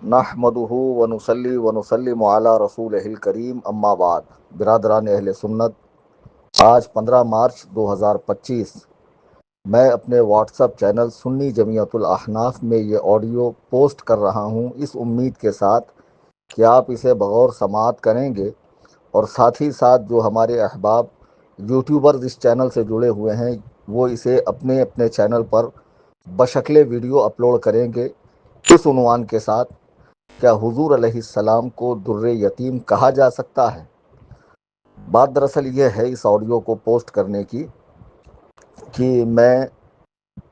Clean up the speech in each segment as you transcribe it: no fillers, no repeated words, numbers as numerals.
نحمدہ ونصلی ونسلم علی رسولہ الکریم اما بعد۔ برادران اہل سنت، آج 15 مارچ 2025 میں اپنے واٹس ایپ چینل سنی جمعیت الاحناف میں یہ آڈیو پوسٹ کر رہا ہوں، اس امید کے ساتھ کہ آپ اسے بغور سماعت کریں گے، اور ساتھ ہی ساتھ جو ہمارے احباب یوٹیوبرز اس چینل سے جڑے ہوئے ہیں وہ اسے اپنے اپنے چینل پر بشکل ویڈیو اپلوڈ کریں گے، اس عنوان کے ساتھ: کیا حضور علیہ السلام کو در یتیم کہا جا سکتا ہے؟ بات دراصل یہ ہے اس آڈیو کو پوسٹ کرنے کی کہ میں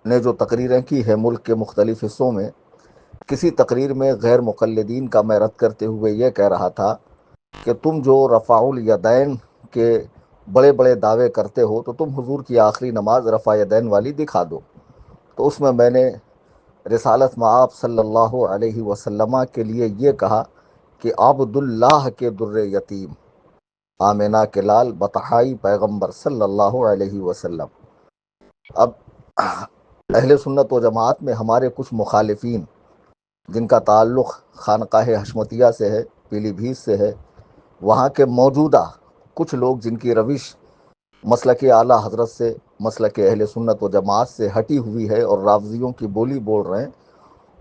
نے جو تقریریں کی ہے ملک کے مختلف حصوں میں، کسی تقریر میں غیر مقلدین کا میں رد کرتے ہوئے یہ کہہ رہا تھا کہ تم جو رفع الیدین کے بڑے بڑے دعوے کرتے ہو تو تم حضور کی آخری نماز رفع یدین والی دکھا دو۔ تو اس میں نے رسالت مآب صلی اللہ علیہ وسلم کے لیے یہ کہا کہ عبد اللہ کے در یتیم، آمینہ کے لال بطحائی پیغمبر صلی اللہ علیہ وسلم۔ اب اہل سنت و جماعت میں ہمارے کچھ مخالفین جن کا تعلق خانقاہ حشمتیہ سے ہے، پیلی بھیت سے ہے، وہاں کے موجودہ کچھ لوگ جن کی روش مسلک اعلیٰ حضرت سے، مسلک اہل سنت و جماعت سے ہٹی ہوئی ہے اور رافضیوں کی بولی بول رہے ہیں،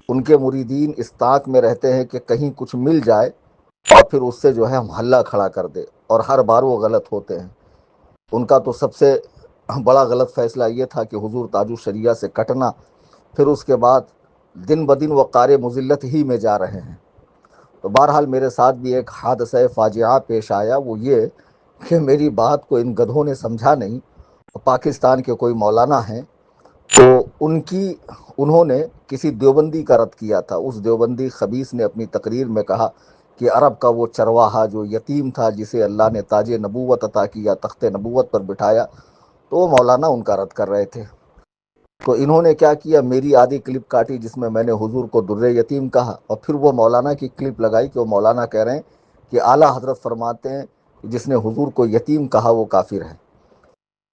ان کے مریدین اس طاق میں رہتے ہیں کہ کہیں کچھ مل جائے اور پھر اس سے جو ہے ہم حلہ کھڑا کر دے، اور ہر بار وہ غلط ہوتے ہیں۔ ان کا تو سب سے بڑا غلط فیصلہ یہ تھا کہ حضور تاج الشریعہ سے کٹنا، پھر اس کے بعد دن بدن وہ قار مذلت ہی میں جا رہے ہیں۔ تو بہرحال میرے ساتھ بھی ایک حادثہ فاجعہ پیش آیا، وہ یہ کہ میری بات کو ان گدھوں نے سمجھا نہیں۔ پاکستان کے کوئی مولانا ہیں، تو انہوں نے کسی دیوبندی کا رد کیا تھا۔ اس دیوبندی خبیث نے اپنی تقریر میں کہا کہ عرب کا وہ چرواہا جو یتیم تھا، جسے اللہ نے تاج نبوت عطا کیا، تخت نبوت پر بٹھایا، تو وہ مولانا ان کا رد کر رہے تھے۔ تو انہوں نے کیا کیا، میری آدھی کلپ کاٹی جس میں نے حضور کو در یتیم کہا، اور پھر وہ مولانا کی کلپ لگائی کہ وہ مولانا کہہ رہے ہیں کہ اعلیٰ حضرت فرماتے ہیں کہ جس نے حضور کو یتیم کہا وہ کافر ہے۔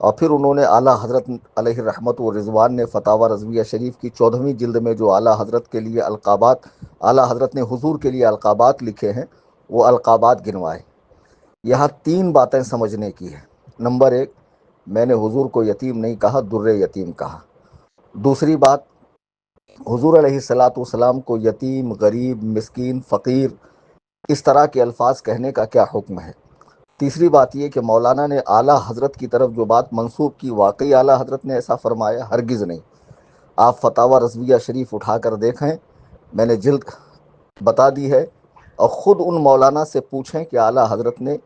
اور پھر انہوں نے اعلیٰ حضرت علیہ رحمت و رضوان نے فتاوی رضویہ شریف کی 14ویں جلد میں جو اعلیٰ حضرت کے لیے القابات، اعلیٰ حضرت نے حضور کے لیے القابات لکھے ہیں، وہ القابات گنوائے۔ یہاں 3 باتیں سمجھنے کی ہے۔ نمبر 1، میں نے حضور کو یتیم نہیں کہا، در یتیم کہا۔ دوسری بات، حضور علیہ الصلاۃ والسلام کو یتیم، غریب، مسکین، فقیر اس طرح کے الفاظ کہنے کا کیا حکم ہے۔ تیسری بات یہ کہ مولانا نے اعلیٰ حضرت کی طرف جو بات منسوب کی، واقعی اعلیٰ حضرت نے ایسا فرمایا؟ ہرگز نہیں۔ آپ فتاوی رضویہ شریف اٹھا کر دیکھیں، میں نے جلد بتا دی ہے، اور خود ان مولانا سے پوچھیں کہ اعلیٰ حضرت نے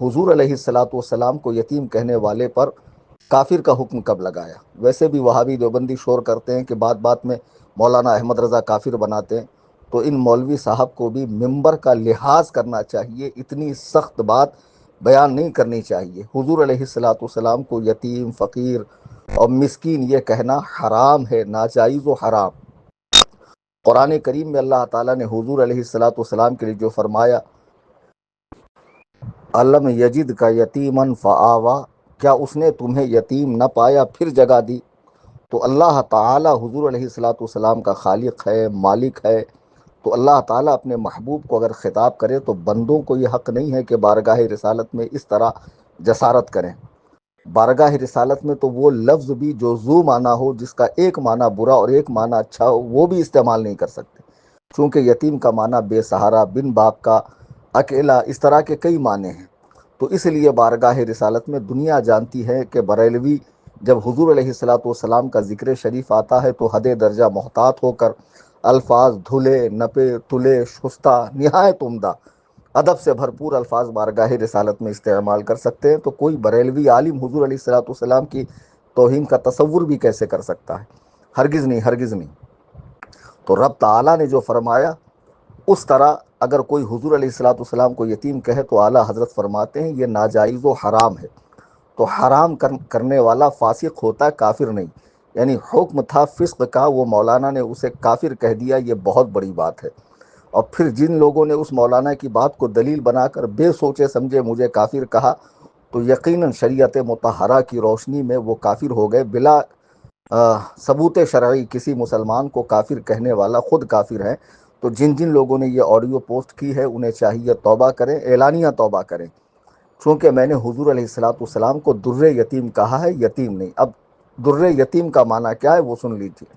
حضور علیہ الصلاۃ والسلام کو یتیم کہنے والے پر کافر کا حکم کب لگایا۔ ویسے بھی وہابی دیوبندی شور کرتے ہیں کہ بات بات میں مولانا احمد رضا کافر بناتے ہیں، تو ان مولوی صاحب کو بھی ممبر کا لحاظ کرنا چاہیے، اتنی سخت بات بیان نہیں کرنی چاہیے۔ حضور علیہ الصلاۃ والسلام کو یتیم، فقیر اور مسکین یہ کہنا حرام ہے، ناجائز و حرام۔ قرآن کریم میں اللہ تعالیٰ نے حضور علیہ الصلاۃ والسلام کے لیے جو فرمایا، علم یجد کا یتیمن فآوا، کیا اس نے تمہیں یتیم نہ پایا پھر جگہ دی؟ تو اللہ تعالیٰ حضور علیہ الصلاۃ والسلام کا خالق ہے، مالک ہے۔ تو اللہ تعالیٰ اپنے محبوب کو اگر خطاب کرے تو بندوں کو یہ حق نہیں ہے کہ بارگاہ رسالت میں اس طرح جسارت کریں۔ بارگاہ رسالت میں تو وہ لفظ بھی جو ذو معنی ہو، جس کا ایک معنی برا اور ایک معنی اچھا ہو، وہ بھی استعمال نہیں کر سکتے، چونکہ یتیم کا معنی بے سہارا، بن باپ کا، اکیلا، اس طرح کے کئی معنی ہیں۔ تو اس لیے بارگاہ رسالت میں دنیا جانتی ہے کہ بریلوی جب حضور علیہ الصلاۃ والسلام کا ذکر شریف آتا ہے تو حد درجہ محتاط ہو کر الفاظ دھلے، نپے، تلے، شستہ، نہایت عمدہ، ادب سے بھرپور الفاظ بارگاہ رسالت میں استعمال کر سکتے ہیں۔ تو کوئی بریلوی عالم حضور علیہ الصلاۃ والسلام کی توہین کا تصور بھی کیسے کر سکتا ہے؟ ہرگز نہیں، ہرگز نہیں۔ تو رب تعالیٰ نے جو فرمایا اس طرح اگر کوئی حضور علیہ الصلاۃ والسلام کو یتیم کہے تو اعلیٰ حضرت فرماتے ہیں یہ ناجائز و حرام ہے۔ تو حرام کرنے والا فاسق ہوتا ہے، کافر نہیں۔ یعنی حکم تھا فسق کا، وہ مولانا نے اسے کافر کہہ دیا، یہ بہت بڑی بات ہے۔ اور پھر جن لوگوں نے اس مولانا کی بات کو دلیل بنا کر بے سوچے سمجھے مجھے کافر کہا، تو یقیناً شریعت مطہرہ کی روشنی میں وہ کافر ہو گئے۔ بلا ثبوت شرعی کسی مسلمان کو کافر کہنے والا خود کافر ہے۔ تو جن جن لوگوں نے یہ آڈیو پوسٹ کی ہے انہیں چاہیے توبہ کریں، اعلانیہ توبہ کریں، چونکہ میں نے حضور علیہ الصلوۃ والسلام کو در یتیم کہا ہے، یتیم نہیں۔ اب در یتیم کا معنی کیا ہے وہ سن لیجیے۔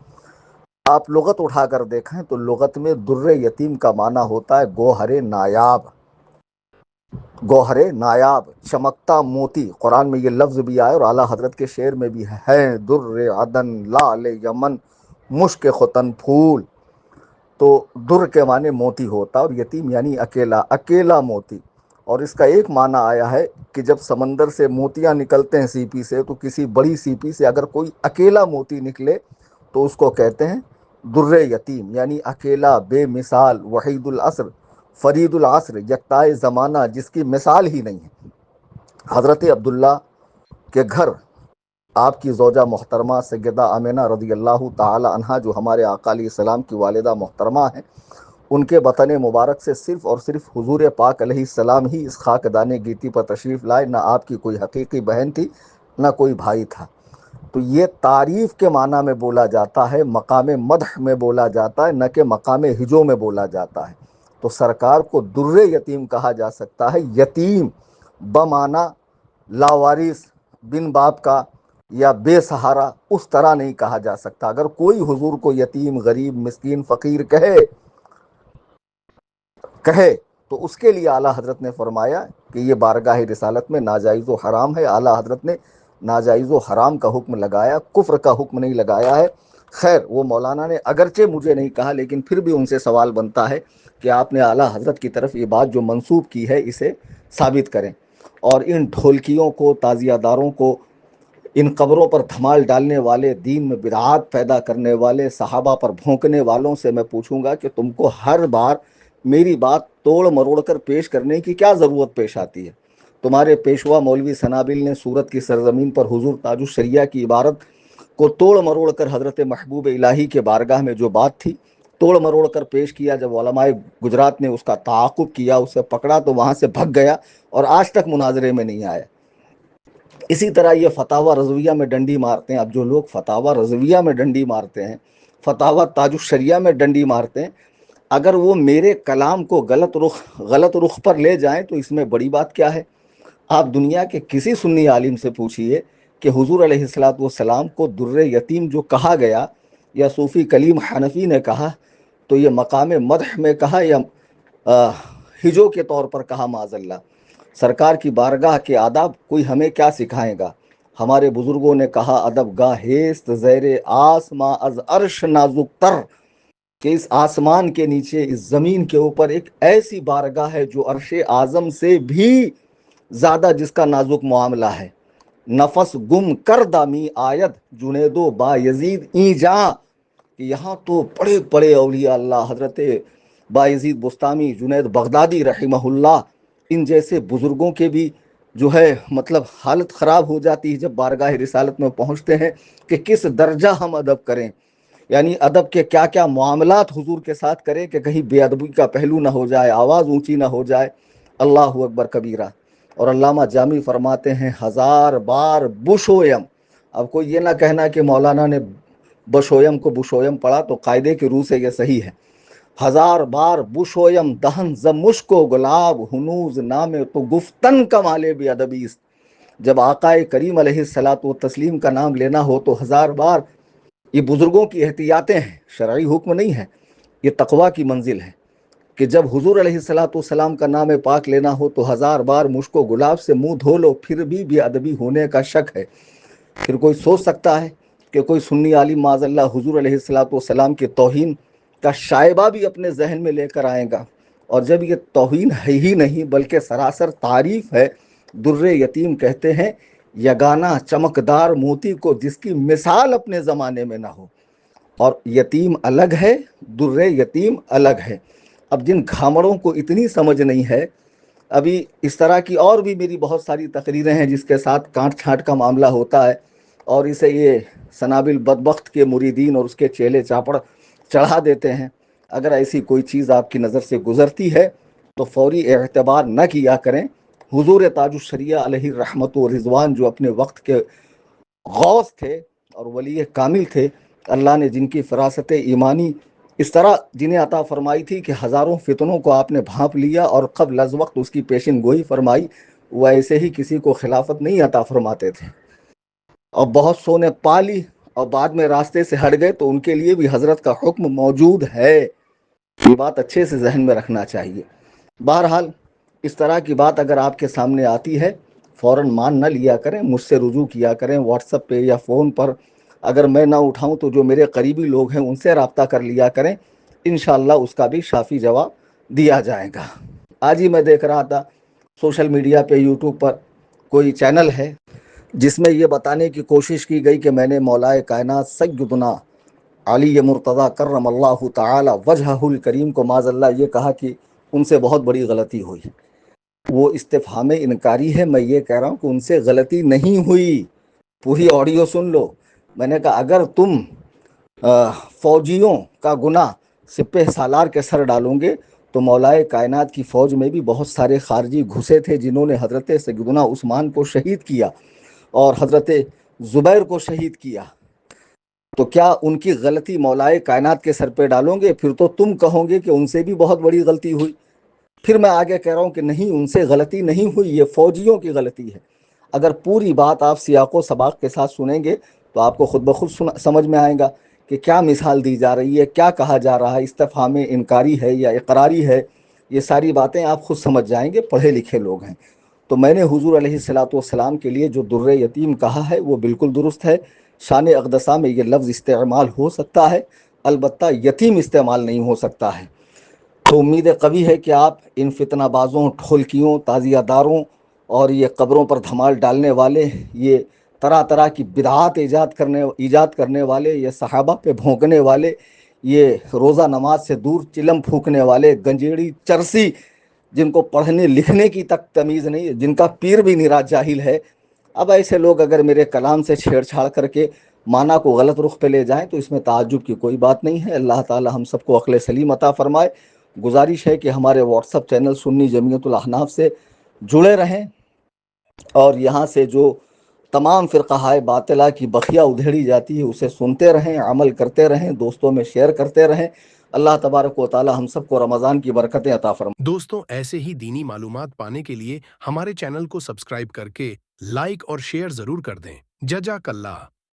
آپ لغت اٹھا کر دیکھیں تو لغت میں در یتیم کا معنی ہوتا ہے گوہر نایاب، گوہر نایاب، چمکتا موتی۔ قرآن میں یہ لفظ بھی آئے اور اعلیٰ حضرت کے شعر میں بھی ہے، در عدن لعل یمن مشک ختن پھول۔ تو در کے معنی موتی ہوتا اور یتیم یعنی اکیلا، اکیلا موتی۔ اور اس کا ایک معنی آیا ہے کہ جب سمندر سے موتیاں نکلتے ہیں سیپی سے، تو کسی بڑی سیپی سے اگر کوئی اکیلا موتی نکلے تو اس کو کہتے ہیں در یتیم، یعنی اکیلا، بے مثال، وحید العصر، فرید العصر، یکتائے زمانہ، جس کی مثال ہی نہیں ہے۔ حضرت عبداللہ کے گھر آپ کی زوجہ محترمہ سیدہ آمنہ رضی اللہ تعالی عنہا، جو ہمارے آقا علیہ السلام کی والدہ محترمہ ہیں، ان کے وطن مبارک سے صرف اور صرف حضور پاک علیہ السلام ہی اس خاکدان گیتی پر تشریف لائے، نہ آپ کی کوئی حقیقی بہن تھی نہ کوئی بھائی تھا۔ تو یہ تعریف کے معنی میں بولا جاتا ہے، مقام مدح میں بولا جاتا ہے، نہ کہ مقام ہجو میں بولا جاتا ہے۔ تو سرکار کو در یتیم کہا جا سکتا ہے، یتیم بمعنی لاوارث، بن باپ کا یا بے سہارا، اس طرح نہیں کہا جا سکتا۔ اگر کوئی حضور کو یتیم، غریب، مسکین، فقیر کہے تو اس کے لیے اعلیٰ حضرت نے فرمایا کہ یہ بارگاہ رسالت میں ناجائز و حرام ہے۔ اعلیٰ حضرت نے ناجائز و حرام کا حکم لگایا، کفر کا حکم نہیں لگایا ہے۔ خیر، وہ مولانا نے اگرچہ مجھے نہیں کہا، لیکن پھر بھی ان سے سوال بنتا ہے کہ آپ نے اعلیٰ حضرت کی طرف یہ بات جو منسوب کی ہے اسے ثابت کریں، اور ان ڈھولکیوں کو، تعزیہ داروں کو، ان قبروں پر دھمال ڈالنے والے، دین میں بدعات پیدا کرنے والے، صحابہ پر بھونکنے والوں سے میں پوچھوں گا کہ تم کو ہر بار میری بات توڑ مروڑ کر پیش کرنے کی کیا ضرورت پیش آتی ہے؟ تمہارے پیشوا مولوی سنابل نے سورت کی سرزمین پر حضور تاج الشریعہ کی عبارت کو توڑ مروڑ کر حضرت محبوب الہی کے بارگاہ میں جو بات تھی توڑ مروڑ کر پیش کیا۔ جب علماء گجرات نے اس کا تعاقب کیا، اسے پکڑا تو وہاں سے بھگ گیا اور آج تک مناظرے میں نہیں آیا۔ اسی طرح یہ فتاوی رضویہ میں ڈنڈی مارتے ہیں۔ اب جو لوگ فتاوی رضویہ میں ڈنڈی مارتے ہیں، فتاوی تاج الشریعہ میں ڈنڈی مارتے ہیں، اگر وہ میرے کلام کو غلط رخ پر لے جائیں تو اس میں بڑی بات کیا ہے؟ آپ دنیا کے کسی سنی عالم سے پوچھئے کہ حضور علیہ الصلوۃ والسلام کو در یتیم جو کہا گیا، یا صوفی کلیم حنفی نے کہا، تو یہ مقام مدح میں کہا یا ہجو کے طور پر کہا؟ معاذ اللہ۔ سرکار کی بارگاہ کے آداب کوئی ہمیں کیا سکھائے گا؟ ہمارے بزرگوں نے کہا ادب گاہ ہیست زیر آسماں از عرش نازک تر، کہ اس آسمان کے نیچے، اس زمین کے اوپر ایک ایسی بارگاہ ہے جو عرش اعظم سے بھی زیادہ جس کا نازک معاملہ ہے۔ نفس گم کر دامی آید جنیدو با یزید این جاں، کہ یہاں تو بڑے بڑے اولیاء اللہ، حضرت بایزید بستامی، جنید بغدادی رحمہ اللہ، ان جیسے بزرگوں کے بھی جو ہے مطلب حالت خراب ہو جاتی ہے جب بارگاہ رسالت میں پہنچتے ہیں کہ کس درجہ ہم ادب کریں، یعنی ادب کے کیا کیا معاملات حضور کے ساتھ کریں کہ کہیں بے ادبی کا پہلو نہ ہو جائے، آواز اونچی نہ ہو جائے۔ اللہ اکبر کبیرہ۔ اور علامہ جامی فرماتے ہیں ہزار بار بشویم۔ اب کوئی یہ نہ کہنا کہ مولانا نے بشویم کو بشویم پڑھا تو قاعدے کی روح سے یہ صحیح ہے۔ ہزار بار بشویم دہن ز مشک و گلاب، ہنوز نام تو گفتن کمالے بے ادبی است۔ جب آقا کریم علیہ الصلوۃ والتسلیم کا نام لینا ہو تو ہزار بار، یہ بزرگوں کی احتیاطیں ہیں، شرعی حکم نہیں ہے، یہ تقویٰ کی منزل ہے کہ جب حضور علیہ الصلوۃ والسلام کا نام پاک لینا ہو تو ہزار بار مشک و گلاب سے منہ دھو لو، پھر بھی بے ادبی ہونے کا شک ہے۔ پھر کوئی سوچ سکتا ہے کہ کوئی سنی عالم معاذ اللہ حضور علیہ الصلوۃ والسلام کی توہین کا شائبہ بھی اپنے ذہن میں لے کر آئے گا، اور جب یہ توہین ہے ہی نہیں بلکہ سراسر تعریف ہے۔ در یتیم کہتے ہیں یگانہ چمکدار موتی کو جس کی مثال اپنے زمانے میں نہ ہو، اور یتیم الگ ہے، در یتیم الگ ہے۔ اب جن گھامڑوں کو اتنی سمجھ نہیں ہے، ابھی اس طرح کی اور بھی میری بہت ساری تقریریں ہیں جس کے ساتھ کانٹ چھانٹ کا معاملہ ہوتا ہے، اور اسے یہ سنابل بدبخت کے مریدین اور اس کے چیلے چاپڑ چڑھا دیتے ہیں۔ اگر ایسی کوئی چیز آپ کی نظر سے گزرتی ہے تو فوری اعتبار نہ کیا کریں۔ حضور تاج الشریعہ علیہ رحمت و رضوان جو اپنے وقت کے غوث تھے اور ولی کامل تھے، اللہ نے جن کی فراست ایمانی اس طرح جنہیں عطا فرمائی تھی کہ ہزاروں فتنوں کو آپ نے بھانپ لیا اور قبل از وقت اس کی پیشن گوئی فرمائی، وہ ایسے ہی کسی کو خلافت نہیں عطا فرماتے تھے۔ اور بہت سو نے پا لی اور بعد میں راستے سے ہٹ گئے، تو ان کے لیے بھی حضرت کا حکم موجود ہے۔ یہ بات اچھے سے ذہن میں رکھنا چاہیے۔ بہرحال اس طرح کی بات اگر آپ کے سامنے آتی ہے، فوراً مان نہ لیا کریں، مجھ سے رجوع کیا کریں واٹس ایپ پہ یا فون پر۔ اگر میں نہ اٹھاؤں تو جو میرے قریبی لوگ ہیں ان سے رابطہ کر لیا کریں، انشاءاللہ اس کا بھی شافی جواب دیا جائے گا۔ آج ہی میں دیکھ رہا تھا سوشل میڈیا پہ، یوٹیوب پر کوئی چینل ہے جس میں یہ بتانے کی کوشش کی گئی کہ میں نے مولائے کائنات سیدنا علی مرتضیٰ کرم اللہ تعالی وجہہ الکریم کو معاذ اللہ یہ کہا کہ ان سے بہت بڑی غلطی ہوئی۔ وہ استفہام انکاری ہے، میں یہ کہہ رہا ہوں کہ ان سے غلطی نہیں ہوئی۔ پوری آڈیو سن لو۔ میں نے کہا اگر تم فوجیوں کا گناہ سپہ سالار کے سر ڈالوں گے تو مولائے کائنات کی فوج میں بھی بہت سارے خارجی گھسے تھے جنہوں نے حضرت سیدنا عثمان کو شہید کیا اور حضرت زبیر کو شہید کیا، تو کیا ان کی غلطی مولائے کائنات کے سر پہ ڈالوں گے؟ پھر تو تم کہو گے کہ ان سے بھی بہت بڑی غلطی ہوئی۔ پھر میں آگے کہہ رہا ہوں کہ نہیں، ان سے غلطی نہیں ہوئی، یہ فوجیوں کی غلطی ہے۔ اگر پوری بات آپ سیاق و سباق کے ساتھ سنیں گے تو آپ کو خود بخود سمجھ میں آئے گا کہ کیا مثال دی جا رہی ہے، کیا کہا جا رہا ہے، استفہام انکاری ہے یا اقراری ہے۔ یہ ساری باتیں آپ خود سمجھ جائیں گے، پڑھے لکھے لوگ ہیں۔ تو میں نے حضور علیہ الصلوۃ والسلام کے لیے جو در یتیم کہا ہے وہ بالکل درست ہے۔ شان اقدسہ میں یہ لفظ استعمال ہو سکتا ہے، البتہ یتیم استعمال نہیں ہو سکتا ہے۔ تو امید قوی ہے کہ آپ ان فتنہ بازوں، ٹھولکیوں، تعزیہ داروں اور یہ قبروں پر دھمال ڈالنے والے، یہ طرح طرح کی بدعات ایجاد کرنے والے، یہ صحابہ پہ بھونکنے والے، یہ روزہ نماز سے دور چلم پھونکنے والے گنجیڑی چرسی، جن کو پڑھنے لکھنے کی تک تمیز نہیں، جن کا پیر بھی نرا جاہل ہے، اب ایسے لوگ اگر میرے کلام سے چھیڑ چھاڑ کر کے معنی کو غلط رخ پہ لے جائیں تو اس میں تعجب کی کوئی بات نہیں ہے۔ اللہ تعالی ہم سب کو عقل سلیم عطا فرمائے۔ گزارش ہے کہ ہمارے واٹس ایپ چینل سنی جمعیت الاحناف سے جڑے رہیں اور یہاں سے جو تمام فرقہ باطلہ کی بخیا ادھیڑی جاتی ہے اسے سنتے رہیں، عمل کرتے رہیں، دوستوں میں شیئر کرتے رہیں۔ اللہ تبارک و تعالی ہم سب کو رمضان کی برکتیں عطا فرمائے۔ دوستوں، ایسے ہی دینی معلومات پانے کے لیے ہمارے چینل کو سبسکرائب کر کے لائک اور شیئر ضرور کر دیں۔ جزاک اللہ۔